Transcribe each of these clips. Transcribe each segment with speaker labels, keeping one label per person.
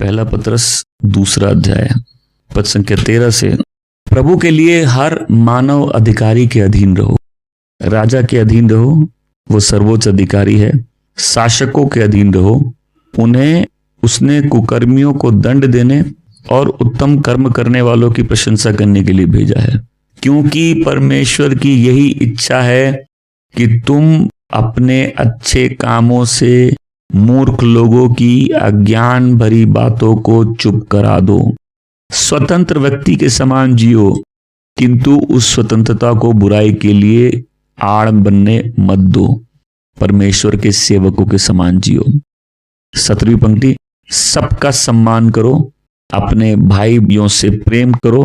Speaker 1: पहला पतरस 2 अध्याय पद संख्या 13 से। प्रभु के लिए हर मानव अधिकारी के अधीन रहो, राजा के अधीन रहो, वो सर्वोच्च अधिकारी है। शासकों के अधीन रहो, उन्हें उसने कुकर्मियों को दंड देने और उत्तम कर्म करने वालों की प्रशंसा करने के लिए भेजा है, क्योंकि परमेश्वर की यही इच्छा है कि तुम अपने अच्छे कामों से मूर्ख लोगों की अज्ञान भरी बातों को चुप करा दो। स्वतंत्र व्यक्ति के समान जियो, किंतु उस स्वतंत्रता को बुराई के लिए आड़ बनने मत दो। परमेश्वर के सेवकों के समान जियो। 17वीं पंक्ति, सबका सम्मान करो, अपने भाइयों से प्रेम करो,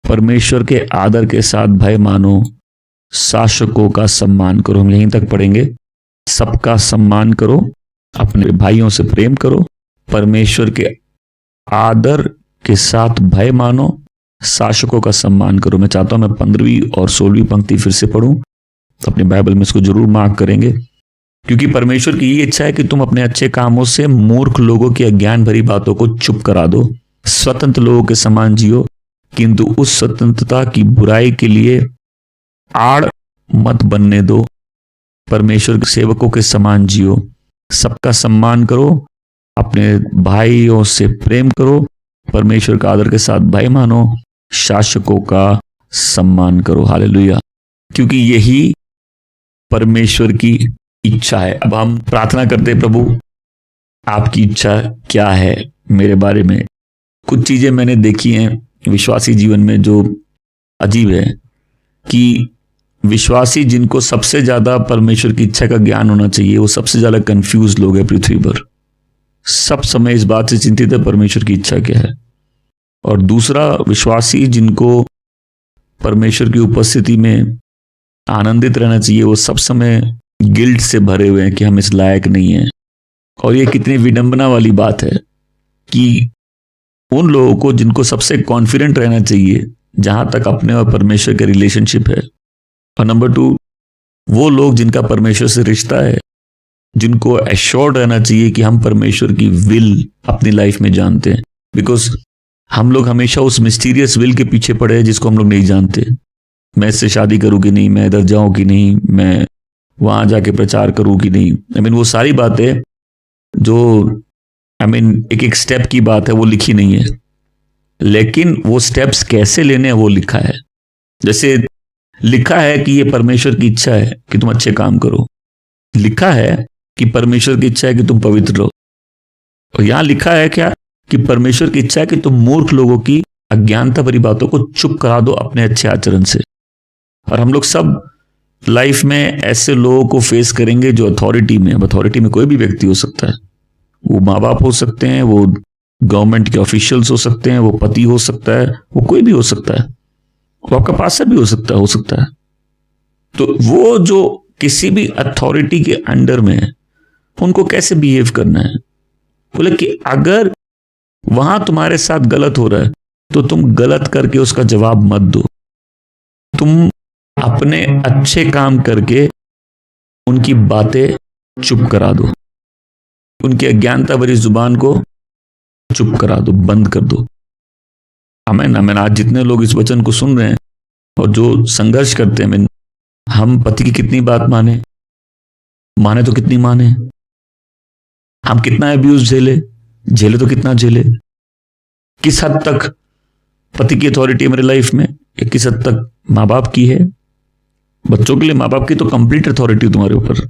Speaker 1: परमेश्वर के आदर के साथ भय मानो, शासकों का सम्मान करो। हम यहीं तक पढ़ेंगे। सबका सम्मान करो, अपने भाइयों से प्रेम करो, परमेश्वर के आदर के साथ भय मानो, शासकों का सम्मान करो। मैं चाहता हूं मैं 15वीं और 16वीं पंक्ति फिर से पढ़ूं, अपने बाइबल में इसको जरूर मार्क करेंगे, क्योंकि परमेश्वर की ये इच्छा है कि तुम अपने अच्छे कामों से मूर्ख लोगों की अज्ञान भरी बातों को चुप करा दो। स्वतंत्र लोगों के समान जियो, किंतु उस स्वतंत्रता की बुराई के लिए आड़ मत बनने दो। परमेश्वर के सेवकों के समान जियो। सबका सम्मान करो, अपने भाइयों से प्रेम करो, परमेश्वर का आदर के साथ भय मानो, शासकों का सम्मान करो। हालेलुया। क्योंकि यही परमेश्वर की इच्छा है। अब हम प्रार्थना करते हैं, प्रभु आपकी इच्छा क्या है मेरे बारे में। कुछ चीजें मैंने देखी हैं विश्वासी जीवन में जो अजीब है, कि विश्वासी जिनको सबसे ज्यादा परमेश्वर की इच्छा का ज्ञान होना चाहिए, वो सबसे ज्यादा कंफ्यूज लोग हैं पृथ्वी पर। सब समय इस बात से चिंतित है परमेश्वर की इच्छा क्या है। और दूसरा, विश्वासी जिनको परमेश्वर की उपस्थिति में आनंदित रहना चाहिए, वो सब समय गिल्ट से भरे हुए हैं कि हम इस लायक नहीं हैं। और ये कितनी विडंबना वाली बात है कि उन लोगों को जिनको सबसे कॉन्फिडेंट रहना चाहिए जहां तक अपने और परमेश्वर के रिलेशनशिप है, और नंबर 2 वो लोग जिनका परमेश्वर से रिश्ता है, जिनको एश्योर्ड रहना चाहिए कि हम परमेश्वर की विल अपनी लाइफ में जानते हैं। बिकॉज हम लोग हमेशा उस मिस्टीरियस विल के पीछे पड़े हैं जिसको हम लोग नहीं जानते। मैं इससे शादी करूं कि नहीं, मैं इधर जाऊं कि नहीं, मैं वहां जाके प्रचार करूं कि नहीं। वो सारी बातें जो एक एक स्टेप की बात है वो लिखी नहीं है, लेकिन वो स्टेप्स कैसे लेने हैं वो लिखा है। जैसे लिखा है कि ये परमेश्वर की इच्छा है कि तुम अच्छे काम करो, लिखा है कि परमेश्वर की इच्छा है कि तुम पवित्र रहो, और यहां लिखा है क्या कि परमेश्वर की इच्छा है कि तुम मूर्ख लोगों की अज्ञानता भरी बातों को चुप करा दो अपने अच्छे आचरण से। और हम लोग सब लाइफ में ऐसे लोगों को फेस करेंगे जो अथॉरिटी में। अब अथॉरिटी में कोई भी व्यक्ति हो सकता है, वो माँ बाप हो सकते हैं, वो गवर्नमेंट के ऑफिशियल्स हो सकते हैं, वो पति हो सकता है, वो कोई भी हो सकता है, वो आपका पास्टर भी हो सकता है। तो वो जो किसी भी अथॉरिटी के अंडर में है, उनको कैसे बिहेव करना है। बोले कि अगर वहां तुम्हारे साथ गलत हो रहा है तो तुम गलत करके उसका जवाब मत दो, तुम अपने अच्छे काम करके उनकी बातें चुप करा दो, उनकी अज्ञानता भरी जुबान को चुप करा दो, बंद कर दो। आमीन। आज जितने लोग इस वचन को सुन रहे हैं और जो संघर्ष करते हैं, हम पति की कितनी बात माने तो कितनी माने, हम कितना अब्यूज झेले तो कितना झेले, किस हद तक पति की अथॉरिटी है मेरे लाइफ में, या किस हद तक माँ बाप की है। बच्चों के लिए माँ बाप की तो कंप्लीट अथॉरिटी तुम्हारे ऊपर।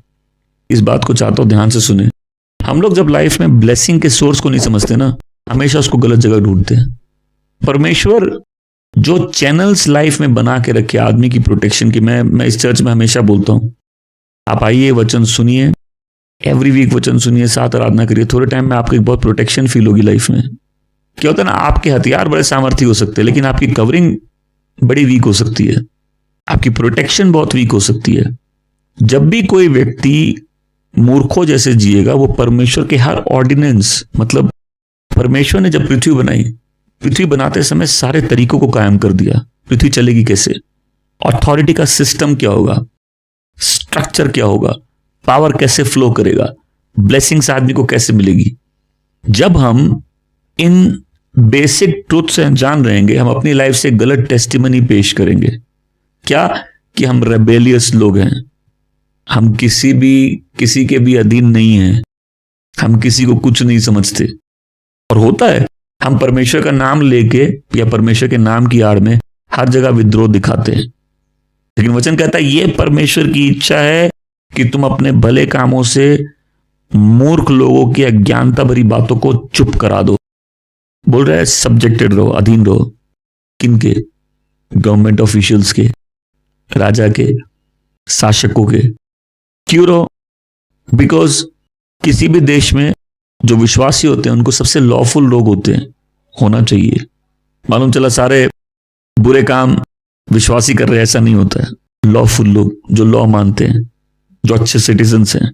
Speaker 1: इस बात को चाहता हूं ध्यान से सुने। हम लोग जब लाइफ में ब्लेसिंग के सोर्स को नहीं समझते ना, हमेशा उसको गलत जगह ढूंढते हैं। परमेश्वर जो चैनल्स लाइफ में बना के रखे आदमी की प्रोटेक्शन की, मैं इस चर्च में हमेशा बोलता हूं, आप आइए, वचन सुनिए, एवरी वीक वचन सुनिए, साथ आराधना करिए, थोड़े टाइम में आपको एक बहुत प्रोटेक्शन फील होगी लाइफ में। क्या होता है ना, आपके हथियार बड़े सामर्थ्य हो सकते हैं, लेकिन आपकी कवरिंग बड़ी वीक हो सकती है, आपकी प्रोटेक्शन बहुत वीक हो सकती है। जब भी कोई व्यक्ति मूर्खों जैसे जिएगा, वो परमेश्वर के हर ऑर्डिनेंस, मतलब परमेश्वर ने जब पृथ्वी बनाई, पृथ्वी बनाते समय सारे तरीकों को कायम कर दिया। पृथ्वी चलेगी कैसे, अथॉरिटी का सिस्टम क्या होगा, स्ट्रक्चर क्या होगा, पावर कैसे फ्लो करेगा, ब्लेसिंग्स आदमी को कैसे मिलेगी। जब हम इन बेसिक ट्रुथ से जान रहेंगे, हम अपनी लाइफ से गलत टेस्टिमनी पेश करेंगे। क्या? कि हम रेबेलियस लोग हैं, हम किसी के भी अधीन नहीं हैं, हम किसी को कुछ नहीं समझते। और होता है, हम परमेश्वर का नाम लेके या परमेश्वर के नाम की आड़ में हर जगह विद्रोह दिखाते हैं। लेकिन वचन कहता है यह परमेश्वर की इच्छा है कि तुम अपने भले कामों से मूर्ख लोगों की अज्ञानता भरी बातों को चुप करा दो। बोल रहा है सब्जेक्टेड रहो, अधीन रहो। किनके? गवर्नमेंट ऑफिशियल्स के, राजा के, शासकों के। क्यों रहो? बिकॉज किसी भी देश में जो विश्वासी होते हैं उनको सबसे लॉफुल लोग होते हैं, होना चाहिए। मालूम चला सारे बुरे काम विश्वासी कर रहे, ऐसा नहीं होता है। लॉफुल लोग जो लॉ मानते हैं, जो अच्छे सिटीजन्स हैं,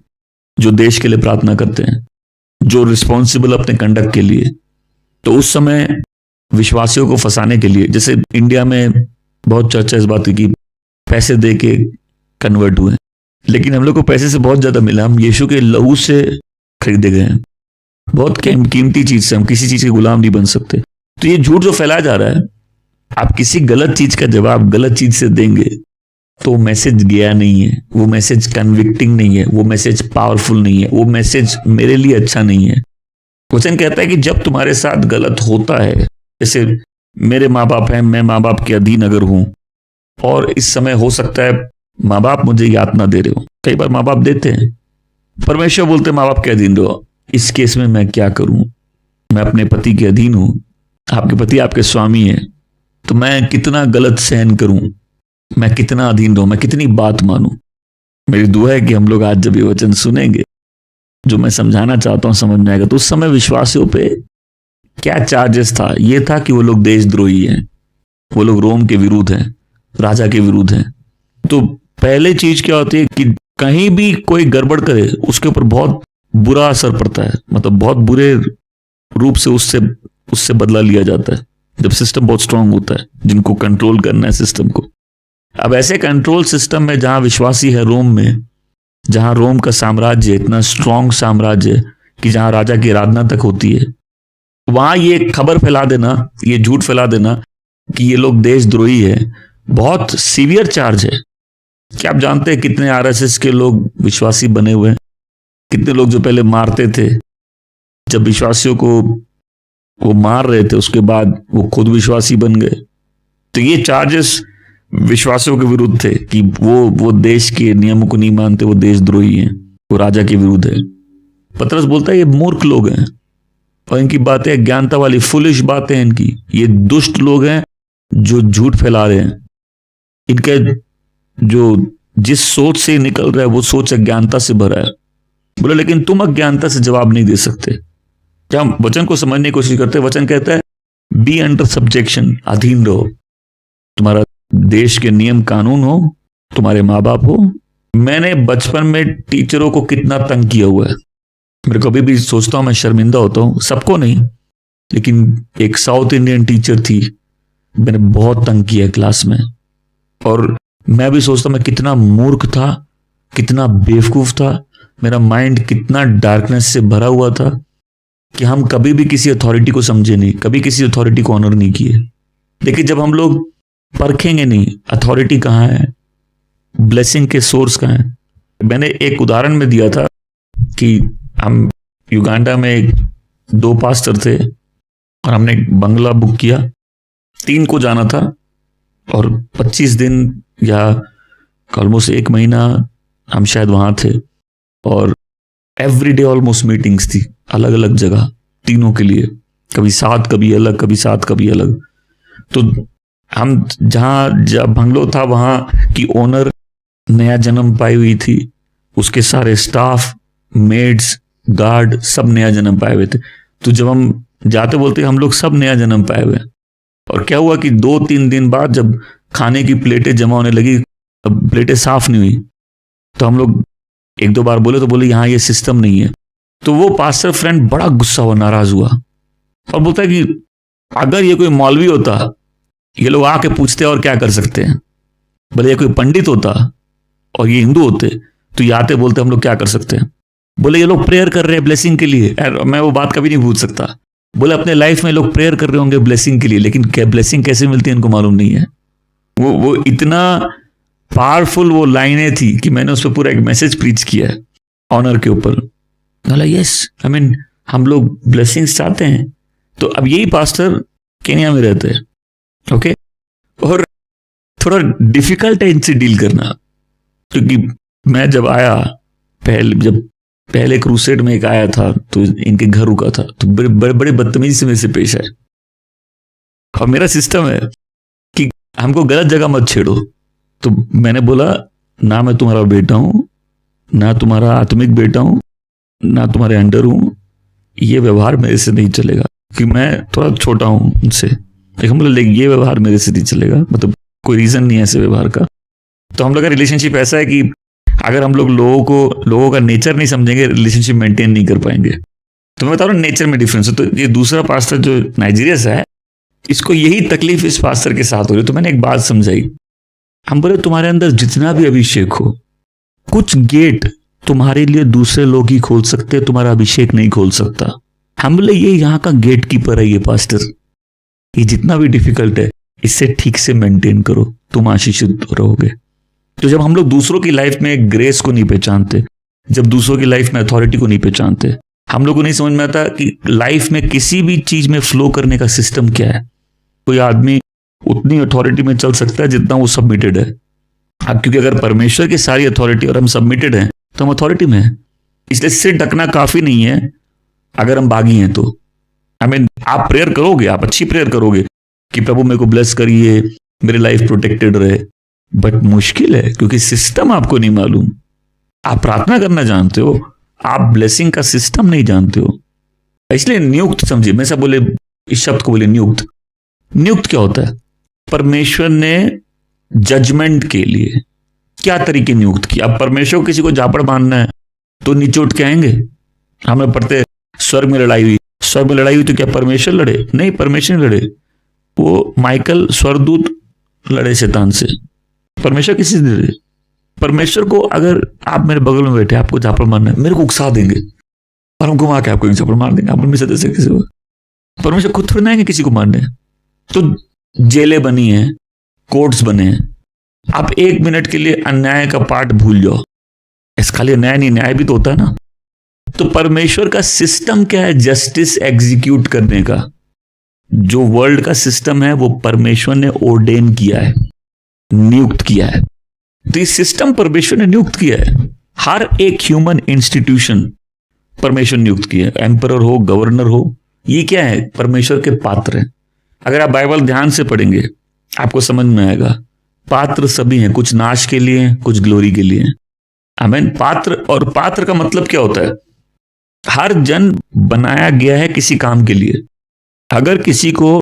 Speaker 1: जो देश के लिए प्रार्थना करते हैं, जो रिस्पॉन्सिबल अपने कंडक्ट के लिए। तो उस समय विश्वासियों को फंसाने के लिए, जैसे इंडिया में बहुत चर्चा इस बात की पैसे दे के कन्वर्ट हुए, लेकिन हम लोग को पैसे से बहुत ज्यादा मिला। हम यीशु के लहू से खरीदे गए हैं, बहुत कीमती चीज से। हम किसी चीज के गुलाम नहीं बन सकते। तो ये झूठ जो फैलाया जा रहा है, आप किसी गलत चीज का जवाब गलत चीज से देंगे तो मैसेज गया नहीं है, वो मैसेज कन्विक्टिंग नहीं है, वो मैसेज पावरफुल नहीं है, वो मैसेज मेरे लिए अच्छा नहीं है। वचन कहता है कि जब तुम्हारे साथ गलत होता है, जैसे मेरे माँ बाप हैं, मैं माँ बाप के अधीन अगर हूं, और इस समय हो सकता है माँ बाप मुझे यातना दे रहे हो, कई बार माँ बाप देते हैं, परमेश्वर बोलते माँ बाप के अधीन रहो। इस केस में मैं क्या करूं? मैं अपने पति के अधीन हूं, आपके पति आपके स्वामी हैं, तो मैं कितना गलत सहन करूं, मैं कितना अधीन रहूं, मैं कितनी बात मानूं। मेरी दुआ है कि हम लोग आज जब ये वचन सुनेंगे, जो मैं समझाना चाहता हूं समझ में आएगा। तो उस समय विश्वासियों पे क्या चार्जेस था? यह था कि वो लोग देशद्रोही हैं, वो लोग रोम के विरुद्ध हैं, राजा के विरुद्ध हैं। तो पहले चीज क्या होती है कि कहीं भी कोई गड़बड़ करे उसके ऊपर बहुत बुरा असर पड़ता है, मतलब बहुत बुरे रूप से उससे बदला लिया जाता है, जब सिस्टम बहुत स्ट्रांग होता है, जिनको कंट्रोल करना है सिस्टम को। अब ऐसे कंट्रोल सिस्टम में जहां विश्वासी है रोम में, जहां रोम का साम्राज्य इतना स्ट्रांग साम्राज्य कि जहां राजा की आराधना तक होती है, वहां ये खबर फैला देना, ये झूठ फैला देना कि ये लोग देशद्रोही है, बहुत सीवियर चार्ज है। क्या आप जानते हैं कितने आरएसएस के लोग विश्वासी बने हुए हैं? कितने लोग जो पहले मारते थे, जब विश्वासियों को वो मार रहे थे, उसके बाद वो खुद विश्वासी बन गए। तो ये चार्जेस विश्वासियों के विरुद्ध थे कि वो देश के नियमों को नहीं मानते, वो देशद्रोही हैं, वो राजा के विरुद्ध है। पतरस बोलता है ये मूर्ख लोग हैं और इनकी बातें अज्ञानता वाली, फुलिश बातें हैं इनकी। ये दुष्ट लोग हैं जो झूठ फैला रहे हैं। इनके जो जिस सोच से निकल रहा है वो सोच अज्ञानता से भरा है। बोले लेकिन तुम अज्ञानता से जवाब नहीं दे सकते। क्या हम वचन को समझने की कोशिश करते हैं? वचन कहता है बी अंडर सब्जेक्शन, अधीन रहो। तुम्हारा देश के नियम कानून हो, तुम्हारे माँ बाप हो। मैंने बचपन में टीचरों को कितना तंग किया हुआ है। मेरे कभी भी सोचता हूं, मैं शर्मिंदा होता हूं, सबको नहीं, लेकिन एक साउथ इंडियन टीचर थी, मैंने बहुत तंग किया क्लास में। और मैं भी सोचता मैं कितना मूर्ख था, कितना बेवकूफ था, मेरा माइंड कितना डार्कनेस से भरा हुआ था कि हम कभी भी किसी अथॉरिटी को समझे नहीं, कभी किसी अथॉरिटी को ऑनर नहीं किए। लेकिन जब हम लोग परखेंगे नहीं अथॉरिटी कहाँ है, ब्लेसिंग के सोर्स कहाँ है। मैंने एक उदाहरण में दिया था कि हम युगांडा में 2 पास्टर थे और हमने एक बंगला बुक किया, 3 को जाना था और 25 दिन या ऑलमोस्ट 1 महीना हम शायद वहां थे। और एवरीडे ऑलमोस्ट मीटिंग्स थी, अलग अलग जगह, तीनों के लिए, कभी साथ कभी अलग, कभी साथ कभी अलग। तो हम जहां बंगलो था वहां की ओनर नया जन्म पाई हुई थी, उसके सारे स्टाफ, मेड्स, गार्ड सब नया जन्म पाए हुए थे। तो जब हम जाते बोलते हम लोग सब नया जन्म पाए हुए। और क्या हुआ कि 2-3 दिन बाद जब खाने की प्लेटें जमा होने लगी, प्लेटें साफ नहीं हुई, तो हम लोग 1-2 बार बोले तो बोले यहाँ ये सिस्टम नहीं है। तो वो पास्टर फ्रेंड बड़ा गुस्सा हुआ, नाराज हुआ और बोलता है कि अगर ये कोई मौलवी होता, ये लोग आके पूछते और क्या कर सकते हैं। बोले ये कोई पंडित होता और ये हिंदू होते तो ये आते बोलते हम लोग क्या कर सकते हैं। बोले ये लोग प्रेयर कर रहे हैं ब्लेसिंग के लिए। मैं वो बात कभी नहीं भूल सकता। बोले अपने लाइफ में लोग प्रेयर कर रहे होंगे ब्लेसिंग के लिए, लेकिन क्या ब्लेसिंग कैसे मिलती है इनको मालूम नहीं है। वो इतना पावरफुल वो लाइनें थी कि मैंने उस पर पूरा एक मैसेज प्रीच किया है ऑनर के ऊपर। बोला यस, आई मीन हम लोग ब्लेसिंग्स चाहते हैं। तो अब यही पास्टर केन्या में रहते हैं, ओके, और थोड़ा डिफिकल्ट है इनसे डील करना, क्योंकि मैं जब आया पहले क्रूसेड में एक आया था तो इनके घर रुका था, तो बड़े बदतमीजी से मेरे से पेश आए। और मेरा सिस्टम है कि हमको गलत जगह मत छेड़ो। तो मैंने बोला ना मैं तुम्हारा बेटा हूं, ना तुम्हारा आत्मिक बेटा हूं, ना तुम्हारे अंडर हूं, ये व्यवहार मेरे से नहीं चलेगा, कि मैं थोड़ा छोटा हूं उनसे। लेकिन बोला लेकिन ये व्यवहार मेरे से नहीं चलेगा, मतलब कोई रीजन नहीं है ऐसे व्यवहार का। तो हम लोग का रिलेशनशिप ऐसा है कि अगर हम लोग लोगों का नेचर नहीं समझेंगे, रिलेशनशिप मेंटेन नहीं कर पाएंगे। तो मैं बता रहा हूँ नेचर में डिफरेंस है। तो ये दूसरा पास्टर जो नाइजीरिया से है, इसको यही तकलीफ इस पास्टर के साथ हो रही। तो मैंने एक बात समझाई, हम बोले तुम्हारे अंदर जितना भी अभिषेक हो, कुछ गेट तुम्हारे लिए दूसरे लोग ही खोल सकते, तुम्हारा अभिषेक नहीं खोल सकता। हम बोले ये यहाँ का गेट कीपर है ये पास्टर, ये जितना भी डिफिकल्ट है इससे ठीक से मेंटेन करो, तुम आशीषित रहोगे। तो जब हम लोग दूसरों की लाइफ में ग्रेस को नहीं पहचानते, जब दूसरों की लाइफ में अथॉरिटी को नहीं पहचानते, हम लोग को नहीं समझ में आता कि लाइफ में किसी भी चीज में फ्लो करने का सिस्टम क्या है। कोई आदमी उतनी अथॉरिटी में चल सकता है जितना वो सबमिटेड है। अब क्योंकि अगर परमेश्वर की सारी अथॉरिटी और हम सबमिटेड हैं तो हम अथॉरिटी में हैं, इसलिए सिर ढकना काफी नहीं है। अगर हम बागी हैं तो आई मीन आप प्रेयर करोगे, आप अच्छी प्रेयर करोगे कि प्रभु मेरे को ब्लेस करिए, मेरी लाइफ प्रोटेक्टेड रहे, बट मुश्किल है क्योंकि सिस्टम आपको नहीं मालूम। आप प्रार्थना करना जानते हो, आप ब्लेसिंग का सिस्टम नहीं जानते हो। इसलिए नियुक्त समझिए, मैं सब बोले इस शब्द को बोले नियुक्त। नियुक्त क्या होता है? परमेश्वर ने जजमेंट के लिए क्या तरीके नियुक्त किया। अब परमेश्वर को किसी को झापड़ मारना है तो नीचे उठ के आएंगे। हमें पढ़ते स्वर्ग में लड़ाई हुई, स्वर्ग में लड़ाई हुई तो क्या परमेश्वर लड़े? नहीं, परमेश्वर लड़े। वो माइकल स्वर्गदूत लड़े शैतान से, परमेश्वर किसी से लड़े। परमेश्वर को अगर आप मेरे बगल में बैठे आपको झापड़ मारना है, मेरे को उकसा देंगे और हम घुमा के आपको एक झापड़ मार देंगे। आप में से किसी को परमेश्वर खुद थोड़ी ना आएंगे किसी को मारने। तो जेलें बनी हैं, कोर्ट्स बने हैं, आप एक मिनट के लिए अन्याय का पार्ट भूल जाओ। इस खाली अन्याय नहीं, न्याय भी तो होता है ना। तो परमेश्वर का सिस्टम क्या है? जस्टिस एग्जीक्यूट करने का। जो वर्ल्ड का सिस्टम है वो परमेश्वर ने ऑर्डेन किया है, नियुक्त किया है। तो इस सिस्टम परमेश्वर ने नियुक्त किया है। हर एक ह्यूमन इंस्टीट्यूशन परमेश्वर नियुक्त किया है। एम्परर हो, गवर्नर हो, ये क्या है? परमेश्वर के पात्र हैं। अगर आप बाइबल ध्यान से पढ़ेंगे आपको समझ में आएगा, पात्र सभी हैं, कुछ नाश के लिए हैं, कुछ ग्लोरी के लिए हैं। आमीन। पात्र, और पात्र का मतलब क्या होता है? हर जन बनाया गया है किसी काम के लिए। अगर किसी को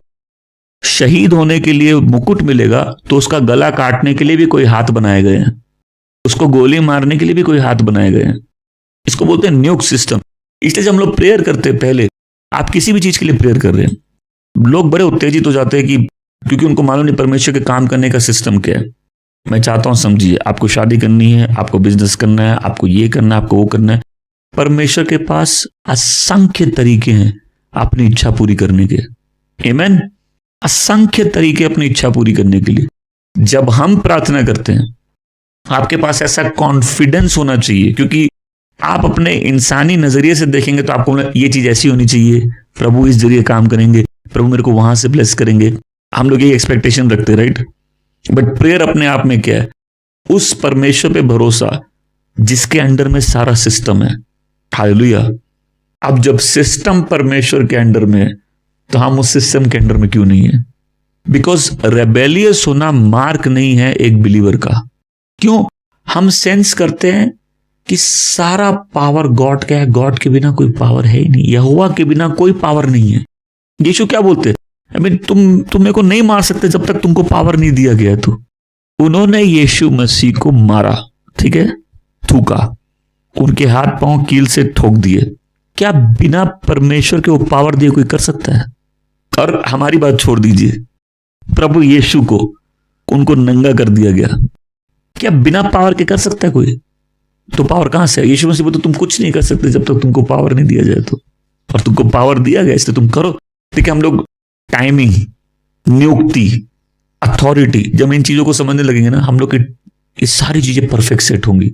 Speaker 1: शहीद होने के लिए मुकुट मिलेगा तो उसका गला काटने के लिए भी कोई हाथ बनाए गए हैं, उसको गोली मारने के लिए भी कोई हाथ बनाए गए हैं। इसको बोलते हैं नियुक्त सिस्टम। इसलिए जब हम लोग प्रेयर करते हैं, पहले आप किसी भी चीज के लिए प्रेयर कर रहे हैं, लोग बड़े उत्तेजित हो जाते हैं कि क्योंकि उनको मालूम नहीं परमेश्वर के काम करने का सिस्टम क्या है। मैं चाहता हूं समझिए, आपको शादी करनी है, आपको बिजनेस करना है, आपको ये करना है, आपको वो करना है। परमेश्वर के पास असंख्य तरीके हैं अपनी इच्छा पूरी करने के। आमीन। असंख्य तरीके अपनी इच्छा पूरी करने के लिए। जब हम प्रार्थना करते हैं आपके पास ऐसा कॉन्फिडेंस होना चाहिए, क्योंकि आप अपने इंसानी नजरिए से देखेंगे तो आपको ये चीज ऐसी होनी चाहिए, प्रभु इस जरिए काम करेंगे, प्रभु मेरे को वहां से ब्लेस करेंगे। हम लोग ये एक्सपेक्टेशन रखते हैं, राइट? बट प्रेयर अपने आप में क्या है? उस परमेश्वर पे भरोसा जिसके अंडर में सारा सिस्टम है। हालेलुया। अब जब सिस्टम परमेश्वर के अंडर में है तो हम उस सिस्टम के अंडर में क्यों नहीं है? बिकॉज रेबेलियस होना मार्क नहीं है एक बिलीवर का। क्यों? हम सेंस करते हैं कि सारा पावर गॉड का है, गॉड के बिना कोई पावर है ही नहीं, यहोवा के बिना कोई पावर नहीं है। यीशु क्या बोलते हैं? तुम मेरे को नहीं मार सकते जब तक तुमको पावर नहीं दिया गया। तो उन्होंने यीशु मसीह को मारा, ठीक है, थूका, उनके हाथ पांव कील से ठोक दिए। क्या बिना परमेश्वर के वो पावर दिए कोई कर सकता है? और हमारी बात छोड़ दीजिए, प्रभु यीशु को उनको नंगा कर दिया गया, क्या बिना पावर के कर सकता है कोई? तो पावर कहां से है? यीशु मसीह बोलते तुम कुछ नहीं कर सकते जब तक तुमको पावर नहीं दिया जाए। तो और तुमको पावर दिया गया इसलिए तुम करो। ठीक है, हम लोग टाइमिंग, नियुक्ति, अथॉरिटी, जब इन चीजों को समझने लगेंगे ना, हम लोग की ये सारी चीजें परफेक्ट सेट होंगी।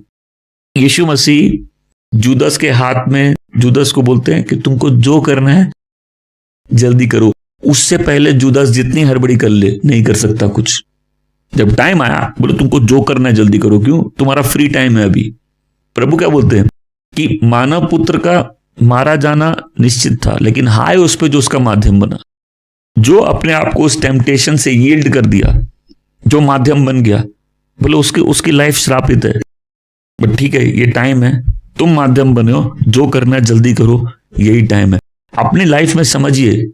Speaker 1: यीशु मसीह जुदस के हाथ में, जुदस को बोलते हैं कि तुमको जो करना है जल्दी करो। उससे पहले जुदस जितनी हड़बड़ी कर ले नहीं कर सकता कुछ। जब टाइम आया बोले तुमको जो करना है जल्दी करो, क्यों? तुम्हारा फ्री टाइम है अभी। प्रभु क्या बोलते हैं कि मानव पुत्र का मारा जाना निश्चित था, लेकिन हाय उस पे जो उसका माध्यम बना, जो अपने आप को उस टेम्पटेशन से यील्ड कर दिया, जो माध्यम बन गया, बोले उसकी लाइफ श्रापित है। बट ठीक है, ये टाइम है, तुम माध्यम बने हो, जो करना है जल्दी करो, यही टाइम है। अपनी लाइफ में समझिए,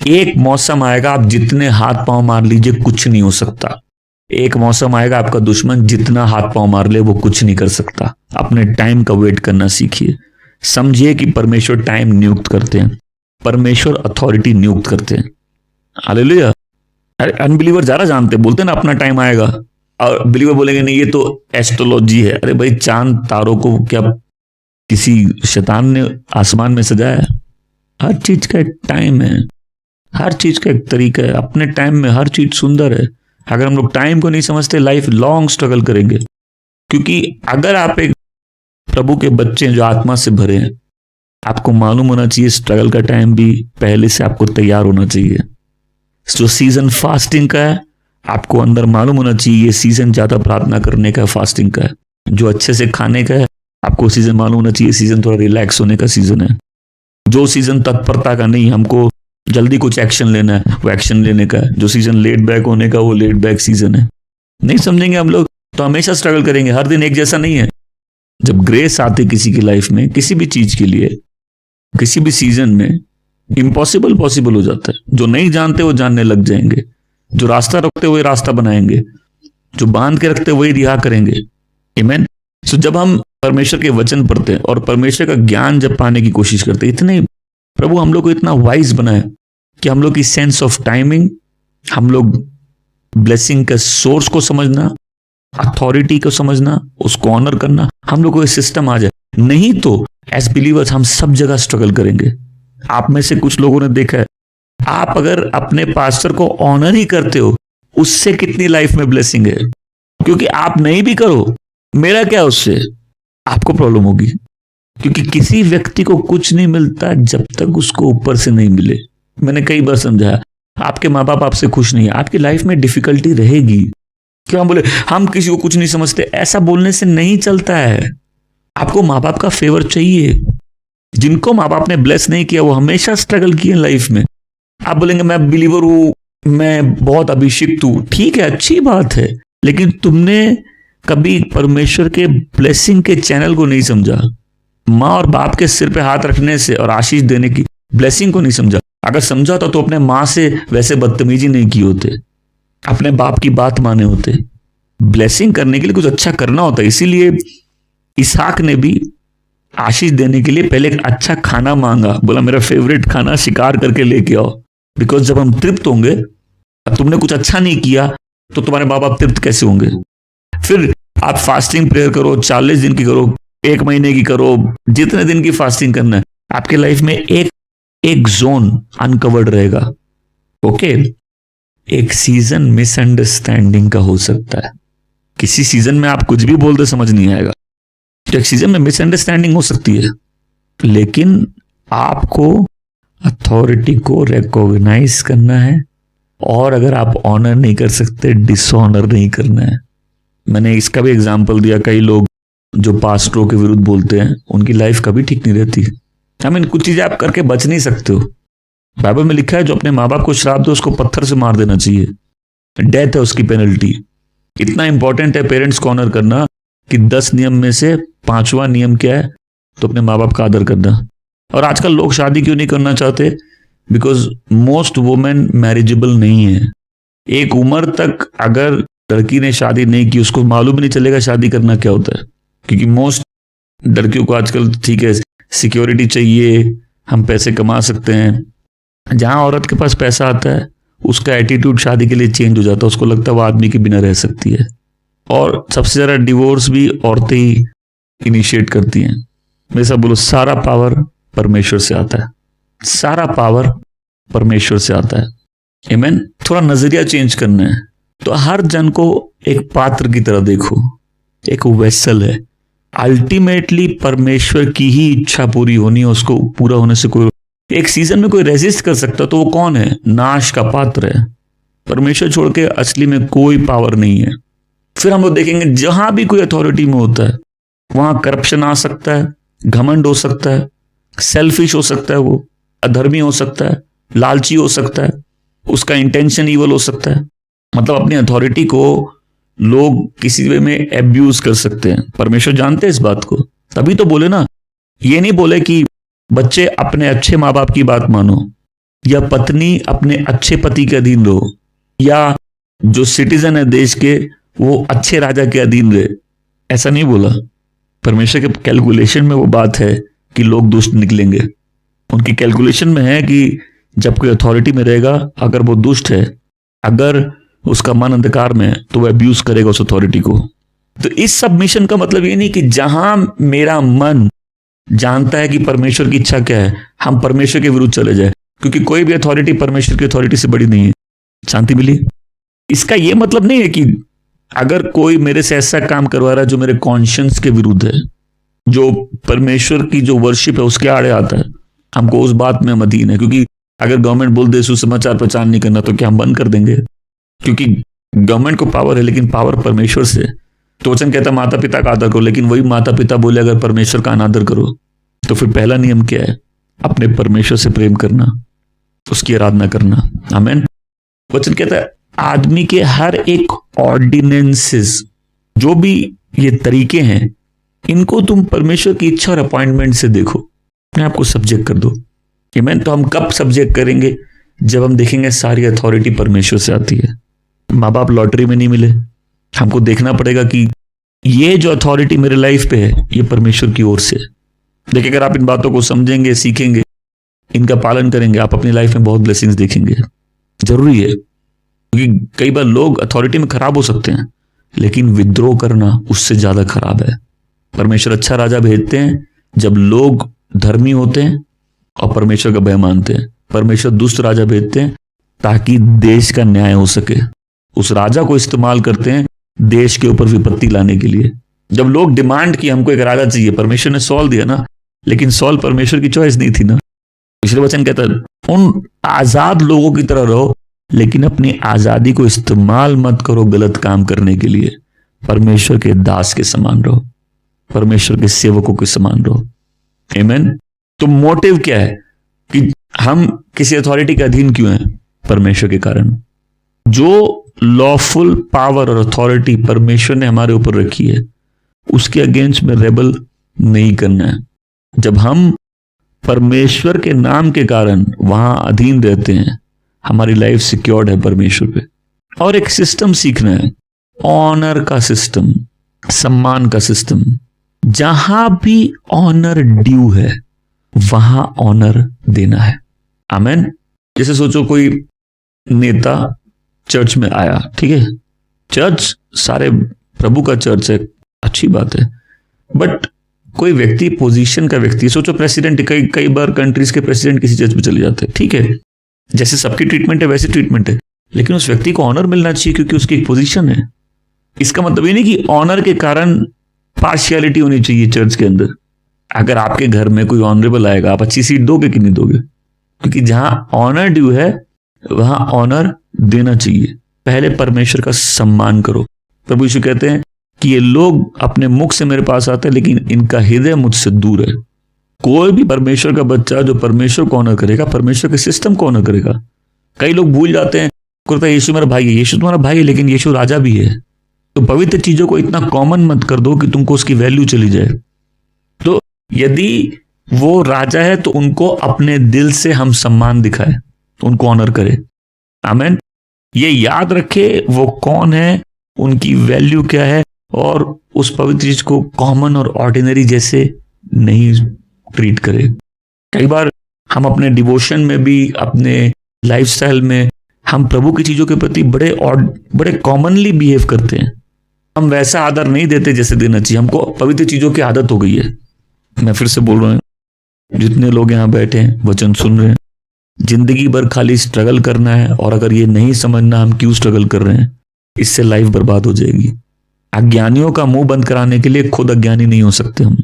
Speaker 1: एक मौसम आएगा आप जितने हाथ पांव मार लीजिए कुछ नहीं हो सकता। एक मौसम आएगा आपका दुश्मन जितना हाथ पांव मार ले वो कुछ नहीं कर सकता। अपने टाइम का वेट करना सीखिए। समझिए कि परमेश्वर टाइम नियुक्त करते हैं, परमेश्वर अथॉरिटी नियुक्त करते हैं। हालेलुया। अरे अनबिलीवर ज्यादा जानते, बोलते हैं ना अपना टाइम आएगा, और बिलीवर बोलेंगे नहीं ये तो एस्ट्रोलॉजी है। अरे भाई, चांद तारों को क्या किसी शैतान ने आसमान में सजाया है? हर चीज का एक टाइम है, हर चीज का एक तरीका है। अपने टाइम में हर चीज सुंदर है। अगर हम लोग टाइम को नहीं समझते, लाइफ लॉन्ग स्ट्रगल करेंगे। क्योंकि अगर आप एक प्रभु के बच्चे हैं जो आत्मा से भरे हैं, आपको मालूम होना चाहिए स्ट्रगल का टाइम भी पहले से आपको तैयार होना चाहिए। जो सीजन फास्टिंग का है, आपको अंदर मालूम होना चाहिए ये सीजन ज्यादा प्रार्थना करने का, फास्टिंग का है। जो अच्छे से खाने का है, आपको सीजन मालूम होना चाहिए सीजन थोड़ा रिलैक्स होने का सीजन है। जो सीजन तत्परता का नहीं, हमको जल्दी कुछ एक्शन लेना है, वो एक्शन लेने का है। जो सीजन लेट बैक होने का, वो लेट बैक सीजन है। नहीं समझेंगे हम लोग तो हमेशा स्ट्रगल करेंगे। हर दिन एक जैसा नहीं है। जब ग्रेस आती किसी की लाइफ में, किसी भी चीज के लिए, किसी भी सीजन में, इम्पॉसिबल पॉसिबल हो जाता है। जो नहीं जानते वो जानने लग जाएंगे, जो रास्ता रखते वही रास्ता बनाएंगे, जो बांध के रखते वही रिहा करेंगे। आमीन। सो जब हम परमेश्वर के वचन पढ़ते हैं और परमेश्वर का ज्ञान जब पाने की कोशिश करते हैं, इतने प्रभु हम लोग को इतना वाइज बनाए कि हम लोग की सेंस ऑफ टाइमिंग, हम लोग ब्लेसिंग का सोर्स को समझना, अथॉरिटी को समझना, उसको ऑनर करना, हम लोग को ये सिस्टम आ जाए। नहीं तो एज बिलीवर्स हम सब जगह स्ट्रगल करेंगे। आप में से कुछ लोगों ने देखा है, आप अगर अपने पास्टर को ऑनर ही करते हो, उससे कितनी लाइफ में ब्लेसिंग है। क्योंकि आप नहीं भी करो, मेरा क्या उससे, आपको प्रॉब्लम होगी। क्योंकि किसी व्यक्ति को कुछ नहीं मिलता जब तक उसको ऊपर से नहीं मिले। मैंने कई बार समझाया, आपके माँ बाप आपसे खुश नहीं है, आपकी लाइफ में डिफिकल्टी रहेगी। क्यों हम बोले हम किसी को कुछ नहीं समझते, ऐसा बोलने से नहीं चलता है। आपको माँ बाप का फेवर चाहिए। जिनको माँ बाप ने ब्लेस नहीं किया वो हमेशा स्ट्रगल किए लाइफ में। आप बोलेंगे मैं बिलीवर हूं, मैं बहुत अभिषिक्त हूं, ठीक है, अच्छी बात है, लेकिन तुमने कभी परमेश्वर के ब्लेसिंग के चैनल को नहीं समझा। माँ और बाप के सिर पे हाथ रखने से और आशीष देने की ब्लेसिंग को नहीं समझा। अगर समझा होता तो अपने माँ से वैसे बदतमीजी नहीं की होते, अपने बाप की बात माने होते। ब्लेसिंग करने के लिए कुछ अच्छा करना होता है। इसीलिए इसहाक ने भी आशीष देने के लिए पहले एक अच्छा खाना मांगा, बोला मेरा फेवरेट खाना शिकार करके लेके आओ। बिकॉज जब हम तृप्त होंगे, तुमने कुछ अच्छा नहीं किया तो तुम्हारे माँ बाप तृप्त कैसे होंगे। फिर आप फास्टिंग प्रेयर करो, 40 दिन की करो, 1 महीने की करो, जितने दिन की फास्टिंग करना है, आपके लाइफ में एक जोन अनकवर्ड रहेगा। ओके, एक सीजन मिसअंडरस्टैंडिंग का हो सकता है। किसी सीजन में आप कुछ भी बोलते समझ नहीं आएगा, तो एक सीजन में मिसअंडरस्टैंडिंग हो सकती है। लेकिन आपको अथॉरिटी को रिकॉग्नाइज करना है, और अगर आप ऑनर नहीं कर सकते, डिसऑनर नहीं करना है। मैंने इसका भी एग्जांपल दिया, कई लोग जो पास्टरों के विरुद्ध बोलते हैं उनकी लाइफ कभी ठीक नहीं रहती। कुछ चीजें आप करके बच नहीं सकते हो। बाइबल में लिखा है जो अपने माँ बाप को श्राप दे उसको पत्थर से मार देना चाहिए, डेथ है उसकी पेनल्टी। इतना इंपॉर्टेंट है पेरेंट्स को ऑनर करना कि 10 नियम में से 5वां नियम क्या है, तो अपने माँ बाप का आदर करना। और आजकल लोग शादी क्यों नहीं करना चाहते? बिकॉज मोस्ट वुमेन मैरिजेबल नहीं है। एक उम्र तक अगर लड़की ने शादी नहीं की, उसको मालूम नहीं चलेगा शादी करना क्या होता है। क्योंकि मोस्ट लड़कियों को आजकल ठीक है सिक्योरिटी चाहिए, हम पैसे कमा सकते हैं। जहां औरत के पास पैसा आता है उसका एटीट्यूड शादी के लिए चेंज हो जाता है, उसको लगता है वो आदमी के बिना रह सकती है। और सबसे ज्यादा डिवोर्स भी औरतें ही इनिशिएट करती हैं। मेरे साथ बोलो, सारा पावर परमेश्वर से आता है, सारा पावर परमेश्वर से आता है। आमीन। थोड़ा नजरिया चेंज करना है तो हर जन को एक पात्र की तरह देखो, एक वेसल है। अल्टीमेटली परमेश्वर की ही इच्छा पूरी होनी है, उसको पूरा होने से कोई एक सीजन में कोई रेजिस्ट कर सकता तो वो कौन है? नाश का पात्र है। परमेश्वर छोड़ के असली में कोई पावर नहीं है। फिर हम लोग देखेंगे जहां भी कोई अथॉरिटी में होता है वहां करप्शन आ सकता है, घमंड हो सकता है, सेल्फिश हो सकता है, वो अधर्मी हो सकता है, लालची हो सकता है, उसका इंटेंशन ईवल हो सकता है। मतलब अपनी अथॉरिटी को लोग किसी वे में एब्यूज कर सकते हैं। परमेश्वर जानते हैं इस बात को, तभी तो बोले ना, ये नहीं बोले कि बच्चे अपने अच्छे माँ बाप की बात मानो, या पत्नी अपने अच्छे पति के अधीन रहो, या जो सिटीजन है देश के वो अच्छे राजा के अधीन रहे। ऐसा नहीं बोला। परमेश्वर के कैलकुलेशन में वो बात है कि लोग दुष्ट निकलेंगे। उनकी कैलकुलेशन में है कि जब कोई अथॉरिटी में रहेगा, अगर वो दुष्ट है, अगर उसका मन अंधकार में है, तो वो अब्यूज करेगा उस अथॉरिटी को। तो इस सबमिशन का मतलब ये नहीं कि जहां मेरा मन जानता है कि परमेश्वर की इच्छा क्या है, हम परमेश्वर के विरुद्ध चले जाए, क्योंकि कोई भी अथॉरिटी परमेश्वर की अथॉरिटी से बड़ी नहीं है। शांति मिली? इसका यह मतलब नहीं है कि अगर कोई मेरे से ऐसा काम करवा रहा है जो मेरे कॉन्शियंस के विरुद्ध है, जो परमेश्वर की जो वर्शिप है उसके आड़े आता है, हमको उस बात में हम अधीन है। क्योंकि अगर गवर्नमेंट बोल दे सुसमाचार प्रचार नहीं करना, तो क्या हम बंद कर देंगे? क्योंकि गवर्नमेंट को पावर है, लेकिन पावर परमेश्वर से। तो वचन कहता है माता पिता का आदर करो, लेकिन वही माता पिता बोले अगर परमेश्वर का अनादर करो, तो फिर पहला नियम क्या है? अपने परमेश्वर से प्रेम करना, उसकी आराधना करना। आमीन। वचन कहता है आदमी के हर एक ऑर्डिनेंसेस, जो भी ये तरीके हैं, इनको तुम परमेश्वर की इच्छा और अपॉइंटमेंट से देखो, अपने आप को सब्जेक्ट कर दो। आमीन। तो हम कब सब्जेक्ट करेंगे? जब हम देखेंगे सारी अथॉरिटी परमेश्वर से आती है। माँ बाप लॉटरी में नहीं मिले, हमको देखना पड़ेगा कि ये जो अथॉरिटी मेरे लाइफ पे है ये परमेश्वर की ओर से। देखिए, अगर आप इन बातों को समझेंगे, सीखेंगे, इनका पालन करेंगे, आप अपनी लाइफ में बहुत ब्लेसिंग्स देखेंगे। जरूरी है, क्योंकि कई बार लोग अथॉरिटी में खराब हो सकते हैं, लेकिन विद्रोह करना उससे ज्यादा खराब है। परमेश्वर अच्छा राजा भेजते हैं जब लोग धर्मी होते हैं और परमेश्वर का भय मानते हैं। परमेश्वर दुष्ट राजा भेजते हैं ताकि देश का न्याय हो सके। उस राजा को इस्तेमाल करते हैं देश के ऊपर विपत्ति लाने के लिए। जब लोग डिमांड की हमको एक राजा चाहिए, परमेश्वर ने सॉल दिया ना, लेकिन सॉल परमेश्वर की चॉइस नहीं थी ना। पिछले वचन कहता है उन आजाद लोगों की तरह रहो, लेकिन अपनी आजादी को इस्तेमाल मत करो गलत काम करने के लिए। परमेश्वर के दास के समान रहो, परमेश्वर के सेवकों के समान रहो। आमीन। तो मोटिव क्या है कि हम किसी अथॉरिटी के अधीन क्यों हैं? परमेश्वर के कारण। जो लॉफुल पावर और अथॉरिटी परमेश्वर ने हमारे ऊपर रखी है, उसके अगेंस्ट में रेबल नहीं करना है। जब हम परमेश्वर के नाम के कारण वहां अधीन रहते हैं, हमारी लाइफ सिक्योर्ड है परमेश्वर पे। और एक सिस्टम सीखना है, ऑनर का सिस्टम, सम्मान का सिस्टम। जहां भी ऑनर ड्यू है वहां ऑनर देना है। आमीन। जैसे सोचो कोई नेता चर्च में आया, ठीक है, चर्च सारे प्रभु का चर्च है, अच्छी बात है, बट कोई व्यक्ति पोजीशन का व्यक्ति, सोचो प्रेसिडेंट, कई बार कंट्रीज के प्रेसिडेंट किसी चर्च में चले जाते हैं, ठीक है, जैसे सबकी ट्रीटमेंट है वैसी ट्रीटमेंट है, लेकिन उस व्यक्ति को ऑनर मिलना चाहिए क्योंकि उसकी एक पोजीशन है। इसका मतलब ये नहीं कि ऑनर के कारण पार्शियलिटी होनी चाहिए चर्च के अंदर। अगर आपके घर में कोई ऑनरेबल आएगा, आप अच्छी सीट दोगे कि नहीं दोगे? क्योंकि जहां ऑनर ड्यू है वहां ऑनर देना चाहिए। पहले परमेश्वर का सम्मान करो। प्रभु यीशु कहते हैं कि ये लोग अपने मुख से मेरे पास आते हैं, लेकिन इनका हृदय मुझसे दूर है। कोई भी परमेश्वर का बच्चा जो परमेश्वर को ऑनर करेगा, परमेश्वर के सिस्टम को ऑनर करेगा। कई लोग भूल जाते हैं, कहते हैं यीशु मेरा भाई है। यीशु तुम्हारा भाई है, लेकिन यीशु राजा भी है। तो पवित्र चीजों को इतना कॉमन मत कर दो कि तुमको उसकी वैल्यू चली जाए। तो यदि वो राजा है तो उनको अपने दिल से हम सम्मान दिखाए, उनको ऑनर करें। आमीन। ये याद रखे वो कौन है, उनकी वैल्यू क्या है, और उस पवित्र चीज को कॉमन और ऑर्डिनरी जैसे नहीं ट्रीट करे। कई बार हम अपने डिवोशन में भी, अपने लाइफस्टाइल में, हम प्रभु की चीजों के प्रति बड़े कॉमनली बिहेव करते हैं। हम वैसा आदर नहीं देते जैसे देना चाहिए। हमको पवित्र चीजों की आदत हो गई है। मैं फिर से बोल रहा हूं, जितने लोग यहां बैठे हैं वचन सुन रहे हैं, जिंदगी भर खाली स्ट्रगल करना है, और अगर ये नहीं समझना हम क्यों स्ट्रगल कर रहे हैं, इससे लाइफ बर्बाद हो जाएगी। अज्ञानियों का मुंह बंद कराने के लिए खुद अज्ञानी नहीं हो सकते हम,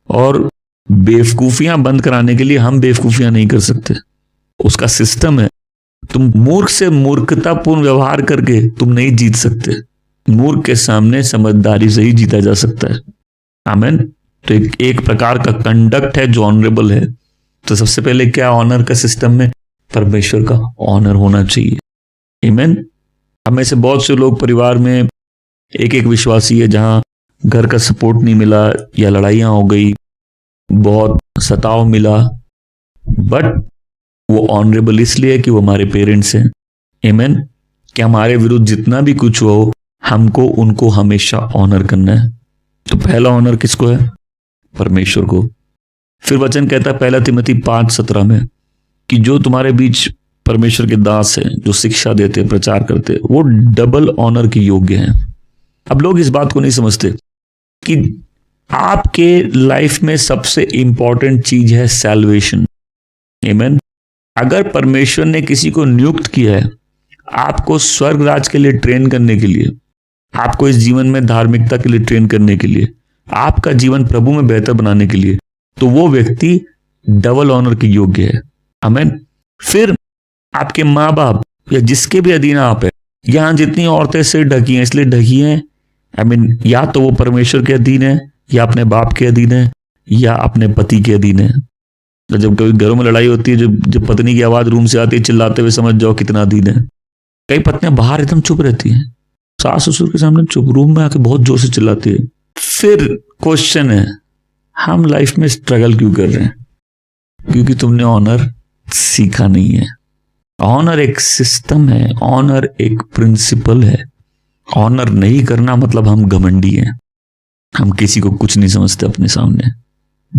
Speaker 1: और बेवकूफियां बंद कराने के लिए हम बेवकूफियां नहीं कर सकते। उसका सिस्टम है। तुम मूर्ख से मूर्खतापूर्ण व्यवहार करके तुम नहीं जीत सकते। मूर्ख के सामने समझदारी से ही जीता जा सकता है। आमीन। तो एक प्रकार का कंडक्ट है जो ऑनरेबल है। तो सबसे पहले क्या ऑनर का सिस्टम में परमेश्वर का ऑनर होना चाहिए। आमीन। हमें से बहुत से लोग परिवार में एक एक विश्वासी है जहां घर का सपोर्ट नहीं मिला, या लड़ाइयां हो गई, बहुत सताव मिला, बट वो ऑनरेबल इसलिए है कि वो हमारे पेरेंट्स हैं। आमीन। कि हमारे विरुद्ध जितना भी कुछ हो, हमको उनको हमेशा ऑनर करना है। तो पहला ऑनर किसको है? परमेश्वर को। फिर वचन कहता है 1 तिमोथी 5:17 में कि जो तुम्हारे बीच परमेश्वर के दास हैं, जो शिक्षा देते, प्रचार करते, वो डबल ऑनर के योग्य हैं। अब लोग इस बात को नहीं समझते कि आपके लाइफ में सबसे इंपॉर्टेंट चीज है सैल्वेशन। आमीन। अगर परमेश्वर ने किसी को नियुक्त किया है आपको स्वर्ग राज के लिए ट्रेन करने के लिए, आपको इस जीवन में धार्मिकता के लिए ट्रेन करने के लिए, आपका जीवन प्रभु में बेहतर बनाने के लिए, तो वो व्यक्ति डबल ऑनर के योग्य है। आमीन। फिर आपके माँ बाप या जिसके भी अधीन आप है, यहां जितनी औरतें से ढकी हैं इसलिए ढकी हैं, आमीन, या तो वो परमेश्वर के अधीन है, या अपने बाप के अधीन है, या अपने पति के अधीन है। तो जब कभी घरों में लड़ाई होती है, जब पत्नी की आवाज रूम से आती है चिल्लाते हुए, समझ जाओ कितना अधीन है। कई पत्नियां बाहर एकदम चुप रहती हैं, सास ससुर के सामने चुप, रूम में आके बहुत जोर से चिल्लाती है। फिर क्वेश्चन है, हम लाइफ में स्ट्रगल क्यों कर रहे हैं? क्योंकि तुमने ऑनर सीखा नहीं है। ऑनर एक सिस्टम है, ऑनर एक प्रिंसिपल है। ऑनर नहीं करना मतलब हम घमंडी हैं, हम किसी को कुछ नहीं समझते अपने सामने।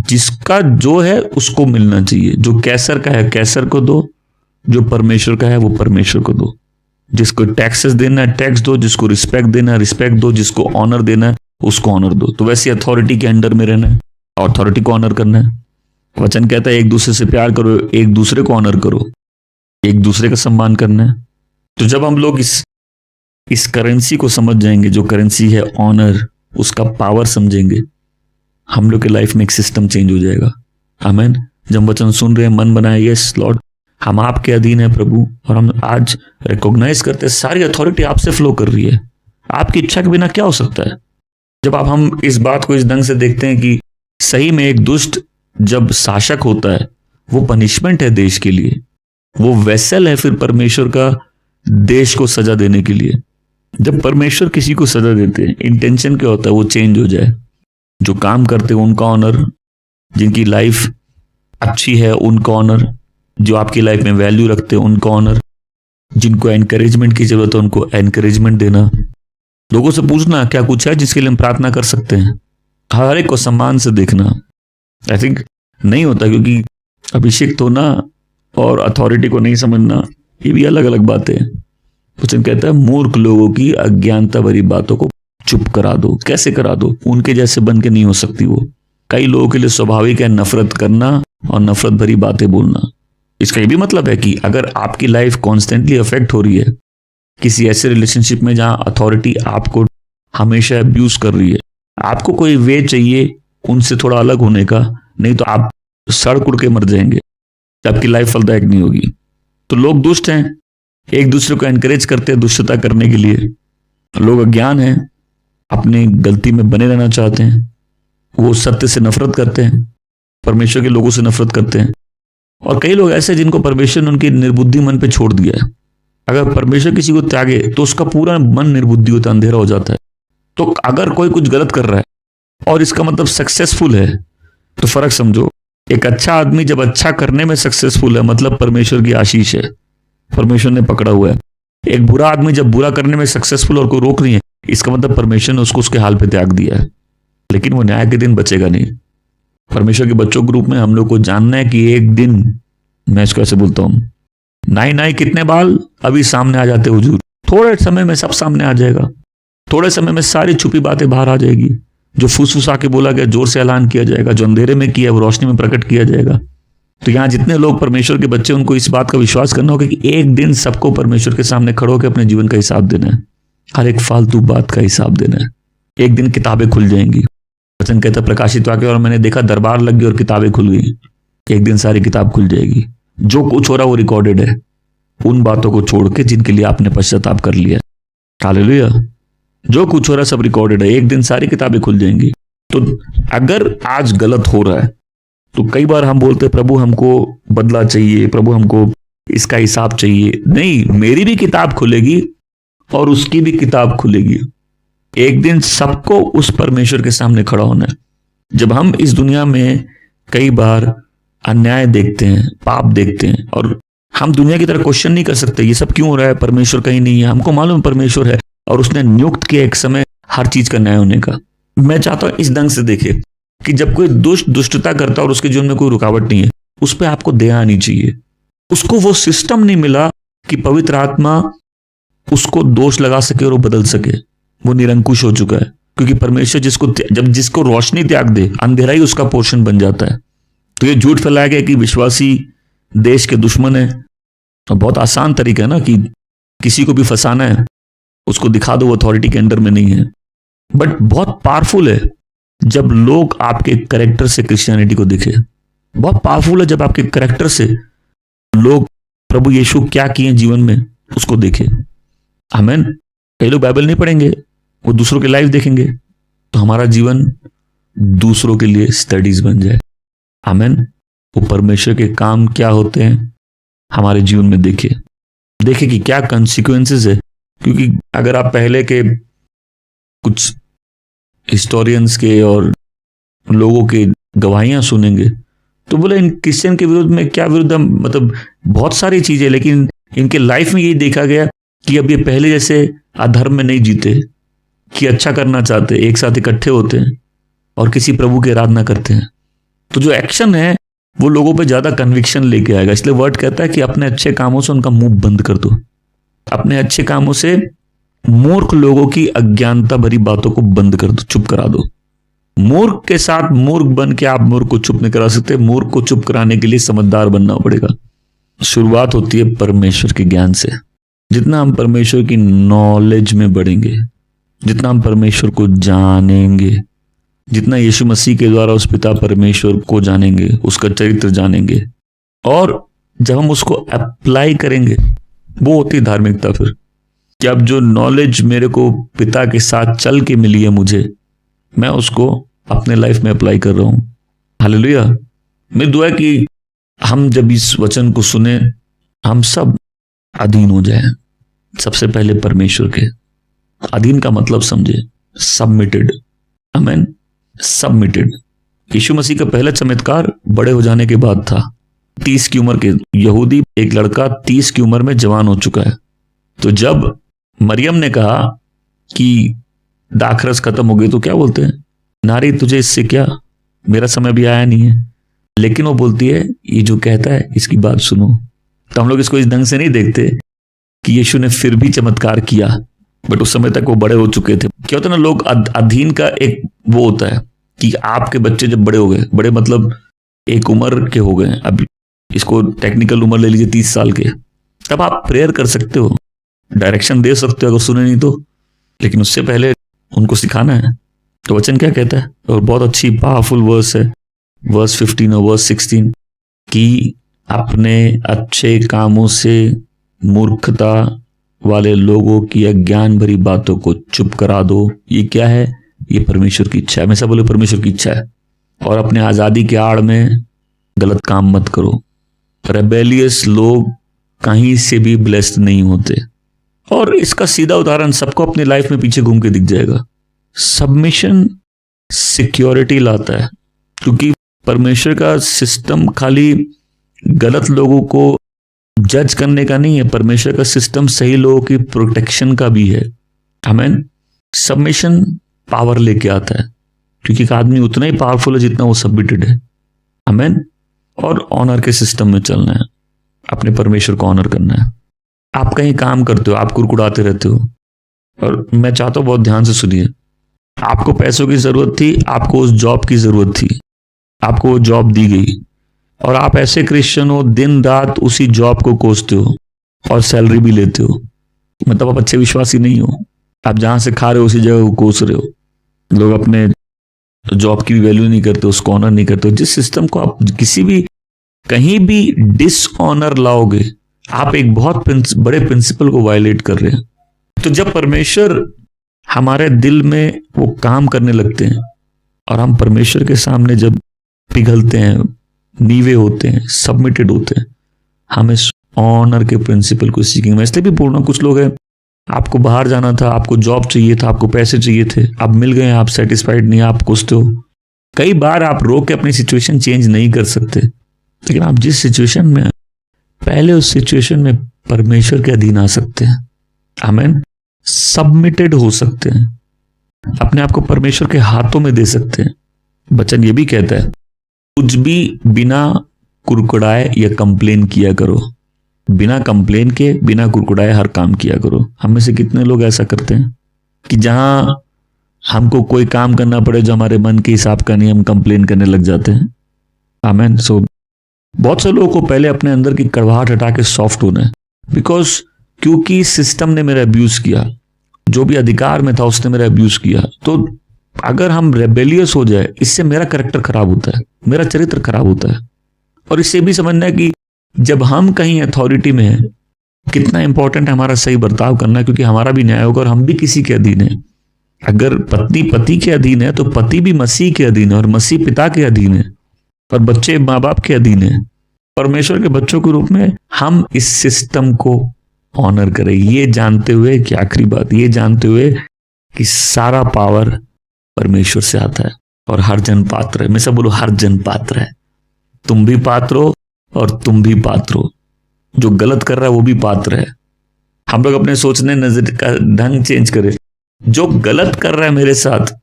Speaker 1: जिसका जो है उसको मिलना चाहिए। जो कैसर का है कैसर को दो, जो परमेश्वर का है वो परमेश्वर को दो। जिसको टैक्सेस देना है टैक्स दो, जिसको रिस्पेक्ट देना है रिस्पेक्ट दो, जिसको ऑनर देना है उसको ऑनर दो। तो वैसे अथॉरिटी के अंडर में रहना है, अथॉरिटी को ऑनर करना है। वचन कहता है एक दूसरे से प्यार करो, एक दूसरे को ऑनर करो, एक दूसरे का सम्मान करना है। तो जब हम लोग इस करेंसी को समझ जाएंगे, जो करेंसी है ऑनर, उसका पावर समझेंगे, हम लोग के लाइफ में एक सिस्टम चेंज हो जाएगा। आमीन। जब वचन सुन रहे हैं मन बनाए, यस लॉर्ड हम आपके अधीन है प्रभु, और हम आज रिकॉग्नाइज करते हैं सारी अथॉरिटी आपसे फ्लो कर रही है। आपकी इच्छा के बिना क्या हो सकता है? जब आप हम इस बात को इस ढंग से देखते हैं कि सही में एक दुष्ट जब शासक होता है वो पनिशमेंट है देश के लिए, वो वेसल है फिर परमेश्वर का देश को सजा देने के लिए। जब परमेश्वर किसी को सजा देते हैं इंटेंशन क्या होता है? वो चेंज हो जाए। जो काम करते हैं उनका ऑनर, जिनकी लाइफ अच्छी है उनका ऑनर, जो आपकी लाइफ में वैल्यू रखते हैं उनका ऑनर, जिनको एनकरेजमेंट की जरूरत है उनको एनकरेजमेंट देना। लोगों से पूछना क्या कुछ है जिसके लिए हम प्रार्थना कर सकते हैं। हर एक को सम्मान से देखना। आई थिंक नहीं होता, क्योंकि अभिषेक होना और अथॉरिटी को नहीं समझना ये भी अलग अलग बातें हैं। वचन कहता है मूर्ख लोगों की अज्ञानता भरी बातों को चुप करा दो। कैसे करा दो? उनके जैसे बन के नहीं हो सकती वो। कई लोगों के लिए स्वाभाविक है नफरत करना और नफरत भरी बातें बोलना। इसका ये भी मतलब है कि अगर आपकी लाइफ कॉन्स्टेंटली अफेक्ट हो रही है किसी ऐसे रिलेशनशिप में जहां अथॉरिटी आपको हमेशा अब्यूज कर रही है, आपको कोई वे चाहिए उनसे थोड़ा अलग होने का, नहीं तो आप सड़ कुड़ के मर जाएंगे, आपकी लाइफ फलदायक नहीं होगी। तो लोग दुष्ट हैं, एक दूसरे को एनकरेज करते हैं दुष्टता करने के लिए। लोग अज्ञान हैं, अपनी गलती में बने रहना चाहते हैं, वो सत्य से नफरत करते हैं, परमेश्वर के लोगों से नफरत करते हैं। और कई लोग ऐसे जिनको परमेश्वर ने उनकी निर्बुद्धि मन पे छोड़ दिया है। अगर परमेश्वर किसी को त्यागे तो उसका पूरा मन निर्बुद्धि होता है, अंधेरा हो जाता है। तो अगर कोई कुछ गलत कर रहा है और इसका मतलब सक्सेसफुल है, तो फर्क समझो। एक अच्छा आदमी जब अच्छा करने में सक्सेसफुल है मतलब परमेश्वर की आशीष है, परमेश्वर ने पकड़ा हुआ है। एक बुरा आदमी जब बुरा करने में सक्सेसफुल और कोई रोक नहीं है, इसका मतलब परमेश्वर ने उसको उसके हाल पे त्याग दिया है, लेकिन वो न्याय के दिन बचेगा नहीं। परमेश्वर के बच्चों के रूप में हम लोग को जानना है कि एक दिन, मैं इसको ऐसे बोलता हूं, नाई नाई कितने बाल अभी सामने आ जाते हुजूर। थोड़े समय में सब सामने आ जाएगा, थोड़े समय में सारी छुपी बातें बाहर आ जाएगी। जो फुसफुसा के बोला गया जोर से ऐलान किया जाएगा, जो अंधेरे में किया वो रोशनी में प्रकट किया जाएगा। तो यहां जितने लोग परमेश्वर के बच्चे, उनको इस बात का विश्वास करना होगा कि एक दिन सबको परमेश्वर के सामने खड़े होकर अपने जीवन का हिसाब देना है, हर एक फालतू बात का हिसाब देना है। एक दिन किताबें खुल जाएंगी। वचन कहता प्रकाशित वाक्य, और मैंने देखा दरबार लग गई और किताबें खुल गई। एक दिन सारी किताब खुल जाएगी। जो कुछ हो रहा वो रिकॉर्डेड है, उन बातों को छोड़ के जिनके लिए आपने पश्चाताप कर लिया। हालेलुया। जो कुछ हो रहा सब रिकॉर्डेड है, एक दिन सारी किताबें खुल जाएंगी। तो अगर आज गलत हो रहा है तो कई बार हम बोलते प्रभु हमको बदला चाहिए, प्रभु हमको इसका हिसाब चाहिए। नहीं, मेरी भी किताब खुलेगी और उसकी भी किताब खुलेगी। एक दिन सबको उस परमेश्वर के सामने खड़ा होना है। जब हम इस दुनिया में कई बार अन्याय देखते हैं, पाप देखते हैं, और हम दुनिया की तरह क्वेश्चन नहीं कर सकते ये सब क्यों हो रहा है, परमेश्वर कहीं नहीं है। हमको मालूम परमेश्वर है और उसने नियुक्त किया एक समय हर चीज का न्याय होने का। मैं चाहता हूं इस ढंग से देखे कि जब कोई दुष्टता करता और उसके जीवन में कोई रुकावट नहीं है, उस पर आपको दया आनी चाहिए। उसको वो सिस्टम नहीं मिला कि पवित्र आत्मा उसको दोष लगा सके और वो बदल सके। वो निरंकुश हो चुका है, क्योंकि परमेश्वर जिसको रोशनी त्याग दे, अंधेरा ही उसका पोर्शन बन जाता है। तो ये झूठ फैलाया गया कि विश्वासी देश के दुश्मन है। और बहुत आसान तरीका है ना कि किसी को भी फंसाना है, उसको दिखा दो वो अथॉरिटी के अंडर में नहीं है। बट बहुत पावरफुल है जब लोग आपके कैरेक्टर से क्रिश्चियनिटी को दिखे। बहुत पावरफुल है जब आपके कैरेक्टर से लोग प्रभु यीशु क्या किए जीवन में उसको देखे। आमीन। कई लोग बाइबल नहीं पढ़ेंगे, वो दूसरों की लाइफ देखेंगे, तो हमारा जीवन दूसरों के लिए स्टडीज बन जाए। आमीन। वो परमेश्वर के काम क्या होते हैं हमारे जीवन में देखे कि क्या कॉन्सिक्वेंसेस है। क्योंकि अगर आप पहले के कुछ हिस्टोरियंस के और लोगों के गवाहियां सुनेंगे तो बोले इन क्रिश्चियन के विरुद्ध में क्या विरुद्ध, मतलब बहुत सारी चीजें, लेकिन इनके लाइफ में यही देखा गया कि अब ये पहले जैसे अधर्म में नहीं जीते, कि अच्छा करना चाहते, एक साथ इकट्ठे होते हैं और किसी प्रभु की आराधना करते हैं। तो जो एक्शन है वो लोगों पे ज्यादा कन्विक्शन लेके आएगा। इसलिए वर्ड कहता है कि अपने अच्छे कामों से उनका मुंह बंद कर दो। अपने अच्छे कामों से मूर्ख लोगों की अज्ञानता भरी बातों को बंद कर दो, चुप करा दो। मूर्ख के साथ मूर्ख बन के आप मूर्ख को चुप नहीं करा सकते। मूर्ख को चुप कराने के लिए समझदार बनना पड़ेगा। शुरुआत होती है परमेश्वर के ज्ञान से। जितना हम परमेश्वर की नॉलेज में बढ़ेंगे, जितना हम परमेश्वर को जानेंगे, जितना यीशु मसीह के द्वारा उस पिता परमेश्वर को जानेंगे, उसका चरित्र जानेंगे, और जब हम उसको अप्लाई करेंगे, वो होती धार्मिकता। फिर कि अब जो नॉलेज मेरे को पिता के साथ चल के मिली है मुझे, मैं उसको अपने लाइफ में अप्लाई कर रहा हूं। हालेलुया। मेरी दुआ है कि हम जब इस वचन को सुने हम सब अधीन हो जाए। सबसे पहले परमेश्वर के अधीन का मतलब समझे, सबमिटेड। आमीन। सबमिटेड। यीशु मसीह का पहला चमत्कार बड़े हो जाने के बाद था। 30 की उम्र के यहूदी, एक लड़का 30 की उम्र में जवान हो चुका है। तो जब मरियम ने कहा कि दाखरस खत्म हो गई, तो क्या बोलते हैं, नारी तुझे इससे क्या, मेरा समय भी आया नहीं है। लेकिन वो बोलती है ये जो कहता है इसकी बात सुनो। तो हम लोग इसको इस ढंग से नहीं देखते कि यीशु ने फिर भी चमत्कार किया, बट उस समय तक वो बड़े हो चुके थे। क्या होता है ना, लोग अधीन का एक वो होता है कि आपके बच्चे जब बड़े हो गए, बड़े मतलब एक उम्र के हो गए, अब इसको टेक्निकल उम्र ले लीजिए 30 साल के, तब आप प्रेयर कर सकते हो, डायरेक्शन दे सकते हो अगर सुने नहीं तो। लेकिन उससे पहले उनको सिखाना है। तो वचन क्या कहता है, और बहुत अच्छी पावरफुल वर्स है, वर्स 15 और वर्स 16, कि अपने अच्छे कामों से मूर्खता वाले लोगों की अज्ञान भरी बातों को चुप करा दो। ये क्या है, ये परमेश्वर की इच्छा है। हमेशा बोले परमेश्वर की इच्छा है। और अपने आजादी के आड़ में गलत काम मत करो। रेबेलियस लोग कहीं से भी ब्लेस्ड नहीं होते। और इसका सीधा उदाहरण सबको अपनी लाइफ में पीछे घूम के दिख जाएगा। सबमिशन सिक्योरिटी लाता है, क्योंकि परमेश्वर का सिस्टम खाली गलत लोगों को जज करने का नहीं है, परमेश्वर का सिस्टम सही लोगों की प्रोटेक्शन का भी है। आमीन। सबमिशन पावर लेके आता है, क्योंकि एक आदमी उतना ही पावरफुल है जितना वो सबमिटेड है। आमीन। और ऑनर के सिस्टम में चलना है, अपने परमेश्वर को ऑनर करना है। आप कहीं काम करते हो, आप कुड़कुड़ाते रहते हो, और मैं चाहता हूं बहुत ध्यान से सुनिए। आपको पैसों की जरूरत थी, आपको उस जॉब की जरूरत थी, आपको वो जॉब दी गई, और आप ऐसे क्रिश्चियन हो, दिन रात उसी जॉब को कोसते हो और सैलरी भी लेते हो, मतलब आप अच्छे विश्वासी नहीं हो। आप जहां से खा रहे हो उसी जगह को कोस रहे हो। लोग अपने जॉब की भी वैल्यू नहीं करते, उसको ऑनर नहीं करते। जिस सिस्टम को आप किसी भी कहीं भी डिसऑनर लाओगे, आप एक बहुत बड़े प्रिंसिपल को वायलेट कर रहे हैं। तो जब परमेश्वर हमारे दिल में वो काम करने लगते हैं और हम परमेश्वर के सामने जब पिघलते हैं, नीवे होते हैं, सबमिटेड होते हैं, हमें ऑनर के प्रिंसिपल को सीखेंगे। मैं इसलिए भी बोल रहा हूं, कुछ लोग हैं, आपको बाहर जाना था, आपको जॉब चाहिए था, आपको पैसे चाहिए थे, अब मिल गए, आप सेटिस्फाइड नहीं, आप कोसते हो। कई बार आप रोक के अपनी सिचुएशन चेंज नहीं कर सकते, लेकिन आप जिस सिचुएशन में हैं, पहले उस सिचुएशन में परमेश्वर के अधीन आ सकते हैं। आमीन। सबमिटेड हो सकते हैं, अपने आप को परमेश्वर के हाथों में दे सकते हैं। वचन ये भी कहता है, कुछ भी बिना कुड़कुड़ाए या कंप्लेन किया करो। बिना कंप्लेन के, बिना कुड़कुड़ाए हर काम किया करो। हम में से कितने लोग ऐसा करते हैं कि जहां हमको कोई काम करना पड़े जो हमारे मन के हिसाब का नहीं, हम कंप्लेन करने लग जाते हैं। आमीन। सो बहुत से लोगों को पहले अपने अंदर की कड़वाहट हटा के सॉफ्ट होना है, बिकॉज क्योंकि सिस्टम ने मेरा अब्यूज किया, जो भी अधिकार में था उसने मेरा अब्यूज किया। तो अगर हम रेबेलियस हो जाए, इससे मेरा कैरेक्टर खराब होता है, मेरा चरित्र खराब होता है। और इससे भी समझना है कि जब हम कहीं अथॉरिटी में हैं, कितना इंपॉर्टेंट है हमारा सही बर्ताव करना, क्योंकि हमारा भी न्याय होगा और हम भी किसी के अधीन है। अगर पत्नी पति के अधीन है, तो पति भी मसीह के अधीन है, और मसीह पिता के अधीन है, और बच्चे माँ बाप के अधीन है। परमेश्वर के बच्चों के रूप में हम इस सिस्टम को ऑनर करें, ये जानते हुए कि आखिरी बात, ये जानते हुए कि सारा पावर परमेश्वर से आता है और हर जन पात्र है। मैं सब बोलूं, हर जन पात्र है। तुम भी पात्र हो और तुम भी पात्र हो। जो गलत कर रहा है वो भी पात्र है। हम लोग अपने सोचने नजर का ढंग चेंज करें। जो गलत कर रहा है मेरे साथ,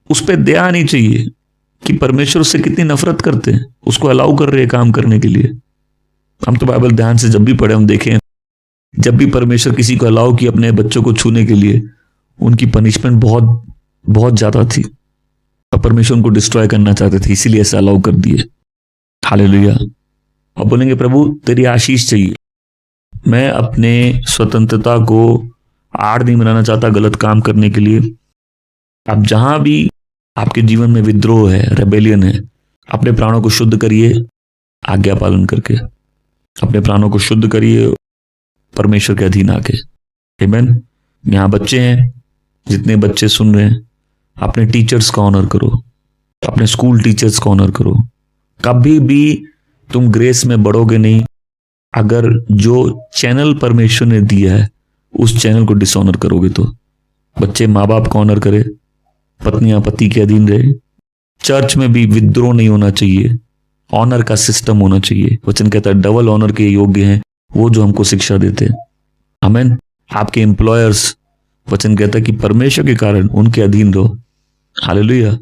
Speaker 1: उस पर दया आनी चाहिए कि परमेश्वर उससे कितनी नफरत करते हैं, उसको अलाउ कर रहे हैं काम करने के लिए। हम तो बाइबल ध्यान से जब भी पढ़े, हम देखें जब भी परमेश्वर किसी को अलाउ किया अपने बच्चों को छूने के लिए, उनकी पनिशमेंट बहुत बहुत ज्यादा थी, और परमेश्वर उनको डिस्ट्रॉय करना चाहते थे, इसीलिए ऐसा अलाउ कर दिए। हालेलुया। और बोलेंगे, प्रभु तेरी आशीष चाहिए, मैं अपने स्वतंत्रता को आड़ नहीं बनाना चाहता गलत काम करने के लिए। आप जहां भी आपके जीवन में विद्रोह है, रेबेलियन है, अपने प्राणों को शुद्ध करिए आज्ञा पालन करके। अपने प्राणों को शुद्ध करिए परमेश्वर के अधीन आके। आमीन। यहां बच्चे हैं, जितने बच्चे सुन रहे हैं, अपने टीचर्स का ऑनर करो, अपने स्कूल टीचर्स का ऑनर करो। कभी भी तुम ग्रेस में बढ़ोगे नहीं अगर जो चैनल परमेश्वर ने दिया है उस चैनल को डिसऑनर करोगे। तो बच्चे माँ बाप का ऑनर करे, पत्नियां पति के अधीन रहे। चर्च में भी विद्रोह नहीं होना चाहिए, ऑनर का सिस्टम होना चाहिए। वचन कहता है डबल ऑनर के योग्य हैं वो जो हमको शिक्षा देते हैं। आमीन। आपके एम्प्लॉयर्स, वचन कहता है कि परमेश्वर के कारण उनके अधीन रहो। हालेलुया।